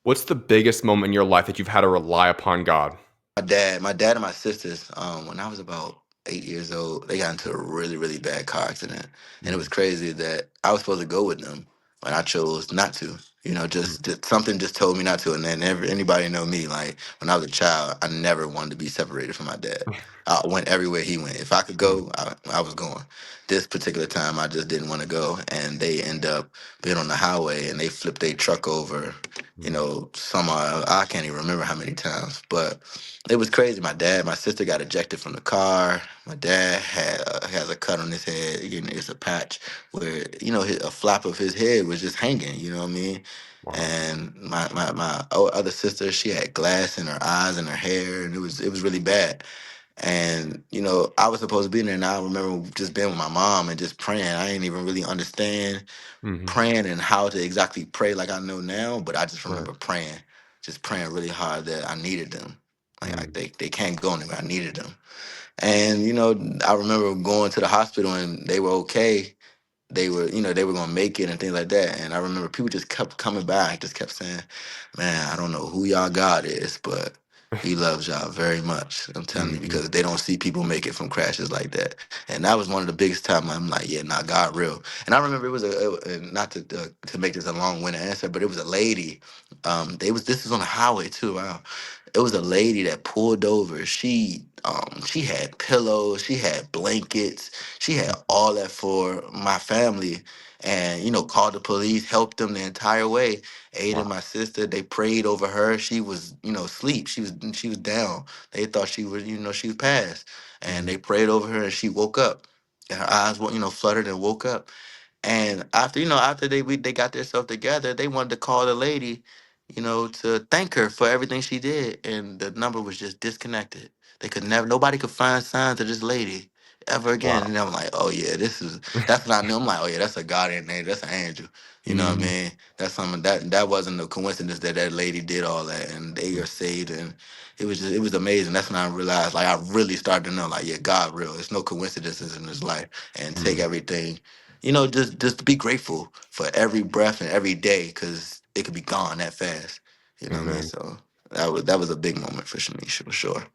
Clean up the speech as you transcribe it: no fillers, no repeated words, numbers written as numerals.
What's the biggest moment in your life that you've had to rely upon God? My dad and my sisters, when I was about 8 years old, they got into a really, really bad car accident. And it was Mm, crazy that I was supposed to go with them, but I chose not to. mm, Just something just told me not to. And then anybody know me, like when I was a child, I never wanted to be separated from my dad. I went everywhere he went. If I could mm, go, I was going. This particular time, I just didn't want to go, and they end up being on the highway, and they flipped their truck over. mm. Some I can't even remember how many times, but it was crazy. My sister got ejected from the car. My dad has a cut on his head. It's a patch where a flap of his head was just hanging. You know what I mean? Wow. And my other sister, she had glass in her eyes and her hair, and it was really bad. And I was supposed to be there, and I remember just being with my mom and just praying. I didn't even really understand Mhm. praying and how to exactly pray like I know now, but I just Right. remember praying, just praying really hard that I needed them. Mm, They can't go anywhere. I needed them. And I remember going to the hospital and they were okay. They were gonna make it and things like that. And I remember people just kept coming back, just kept saying, "Man, I don't know who y'all God is, but He loves y'all very much." I'm telling you, mhm, because they don't see people make it from crashes like that. And that was one of the biggest times I'm like, yeah, nah, God real. And I remember it was not to make this a long-winded answer, but it was a lady. This was on the highway too. Wow, it was a lady that pulled over. She had pillows, she had blankets, she had mhm. all that for my family, and called the police, helped them the entire way. Ada, Wow. my sister, they prayed over her. She was asleep. She was down. They thought she was passed, and Mhm, they prayed over her, and she woke up. And her eyes were fluttered and woke up. And after they got themselves together, they wanted to call the lady, to thank her for everything she did, and the number was just disconnected. They could never, nobody could find signs of this lady ever again. wow. And I'm like, oh yeah, that's what I knew. I'm like, oh yeah, that's a guardian angel, that's an angel. You know what I Mhm, mean? That's something that wasn't a coincidence that lady did all that, and they mm, are saved, and it was amazing. That's when I realized, like, I really started to know, like, yeah, God real. There's no coincidences in this life, and take mm. everything, just to be grateful for every breath and every day, because it could be gone that fast. You know what I mean? Amen. So that was a big moment for me, for sure.